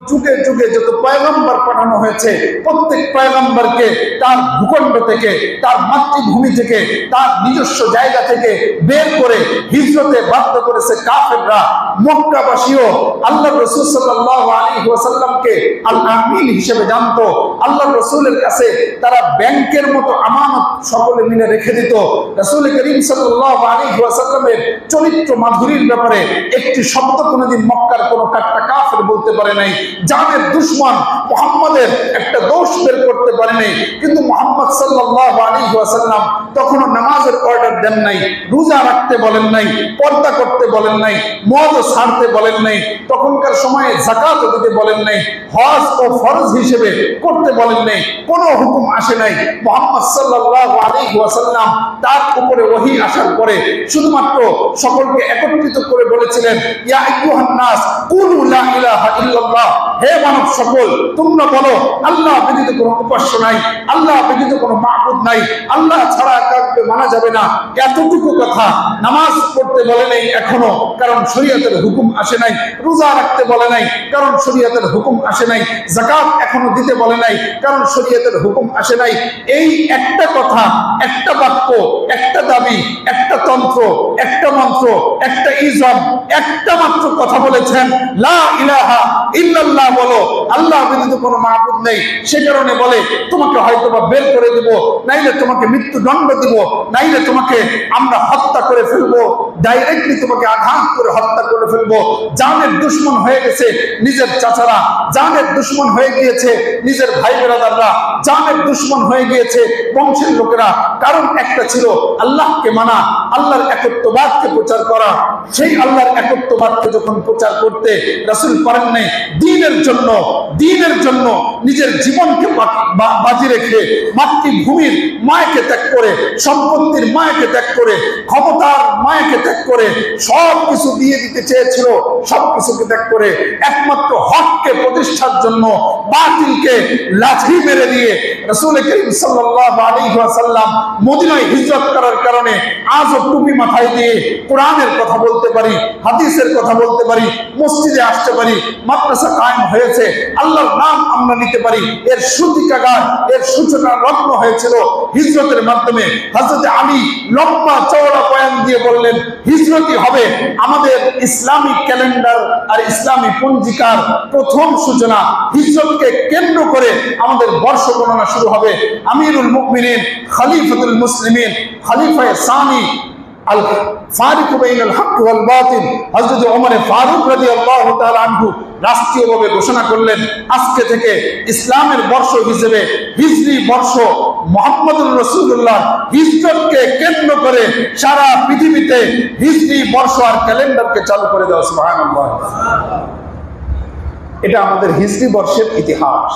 যুগে যুগে যত পয়গম্বর পাঠানো হয়েছে প্রত্যেক পয়গম্বরকে তার ভূখণ্ড থেকে, তার মাতৃভূমি থেকে, তার নিজস্ব জায়গা থেকে বের করে হিজরতে বাধ্য করেছে কাফেররা। মক্কাবাসীও আল্লাহ রাসূল সাল্লাল্লাহু আলাইহি ওয়াসাল্লামকে আল আমিন হিসেবে জানতো। আল্লাহ রাসূলের কাছে তারা ব্যাংকের মতো আমানত সকলে মিলে রেখে দিত। রাসূল করিম সাল্লাল্লাহু আলাইহি ওয়াসাল্লামের চরিত্র মাধুরীর ব্যাপারে একটি শব্দ কোনোদিন মক্কার কোনো কাট্টা কাফের বলতে পারে নাই। জানের দুশমন মুহাম্মাদের একটা দোষ বের করতে পারে নাই। কিন্তু মুহাম্মদ সাল্লাল্লাহু আলাইহি ওয়াসাল্লাম তখনও নামাজের অর্ডার দেন নাই, রোজা রাখতে বলেন নাই, পর্দা করতে বলেন নাই, মদ ছাড়তে বলেন নাই, তখনকার সময়ে যাকাত দিতে বলেন নাই, হজ ও ফরজ হিসেবে করতে বলেন নাই, কোনো হুকুম আসে নাই। মুহাম্মদ সাল্লাল্লাহু আলাইহি ওয়াসাল্লাম তার উপরে ওহী আসার পরে শুধুমাত্র সকলকে একত্রিত করে বলেছিলেন, ইয়া আইয়ুহান নাস কুলু লা ইলাহা ইল্লাল্লাহ, হে মানব সকল তোমরা বলো আল্লাহ ব্যতীত কোনো উপাস্য নাই, আল্লাহ ব্যতীত কোনো মাবুদ নাই, আল্লাহ ছাড়া কাউকে মানা যাবে না। এতটুকু কথা। নামাজ পড়তে বলে নাই এখনো, কারণ শরীয়তের হুকুম আসে নাই। রোজা রাখতে বলে নাই, কারণ শরীয়তের হুকুম আসে নাই। যাকাত এখনো দিতে বলে নাই, কারণ শরীয়তের হুকুম আসে নাই। এই একটা কথা, একটা বাক্য, একটা দাবি, একটা তন্ত্র, একটা মন্ত্র, একটা ইজম, একটা মাত্র কথা বলেছেন, লা ইলাহা ইল্লাল্লাহ বলো, আল্লাহ ব্যতীত কোনো মাবুদ নেই। সে কারণে বলে তোমাকে হয়তোবা বের করে দিব, নাইলে তোমাকে মৃত্যুদণ্ড দিব, নাইলে তোমাকে আমরা হত্যা করে ফেলবো, ডাইরেক্টলি তোমাকে আঘাত করে হত্যা করে ফেলবো। জানের দুশমন হয়ে গেছে নিজের চাচারা, জানের দুশমন হয়ে গিয়েছে নিজের ভাই বেরাদাররা, জানের দুশমন হয়ে গিয়েছে বংশের লোকেরা। কারণ একটা ছিল আল্লাহকে মানা, আল্লাহর একত্ববাদকে প্রচার করা। সেই আল্লাহর একত্ববাদকে যখন প্রচার করতে রাসূল পারেন নাই, দ্বীনের জন্য নিজের জীবনকে বাজি রেখে, মাতৃভূমির মায়াকে ত্যাগ করে, সম্পত্তির মায়াকে ত্যাগ করে, ক্ষমতার মায়াকে ত্যাগ করে সব কিছু দিয়ে দিতে চেয়েছিল। সব কিছুকে ত্যাগ করে একমাত্র হককে প্রতিষ্ঠার জন্য বাতিলকে লাঠি মেরে দিয়ে রাসূল করিম সাল্লাল্লাহু আলাইহি ওয়াসাল্লাম মদিনায় হিজরত করার কারণে আজও টুপি মাথায় দিয়ে কোরআনের কথা বলতে পারি, হাদিসের কথা বলতে পারি, মসজিদে আসতে পারি, মাদ্রাসা কায়েম হয়েছে, আল্লাহর নাম আমরা নিতে পারি। এর সূতিকাগার, এর সূচনা লগ্ন হয়েছিল হিজরতের মাধ্যমে। হযরত আলী লম্বা চওড়া বয়ান দিয়ে বললেন, হিজরতই হবে আমাদের ইসলামিক ক্যালেন্ডার আর ইসলামী পঞ্জিকার প্রথম সূচনা। হিজরতকে কেন্দ্র করে আমাদের বর্ষ গণনা শুরু হবে। আমিরুল মুমিনিন, খলিফাতুল মুসলিমিন, খলিফায়ে সানি আল ফারিক বাইনাল হক ওয়াল বাতিল হযরত ওমর ফারুক রাদিয়াল্লাহু তাআলা আনহু রাষ্ট্রীয়ভাবে ঘোষণা করলেন, আজকে থেকে ইসলামের বর্ষ হিসেবে হিজরি বর্ষ মুহাম্মদুর রাসূলুল্লাহ হিজরতকে কেন্দ্র করে সারা পৃথিবীতে হিজরি বর্ষ আর ক্যালেন্ডারকে চালু করে দেওয়া। সুবহানাল্লাহ। এটা আমাদের হিজরি বর্ষের ইতিহাস।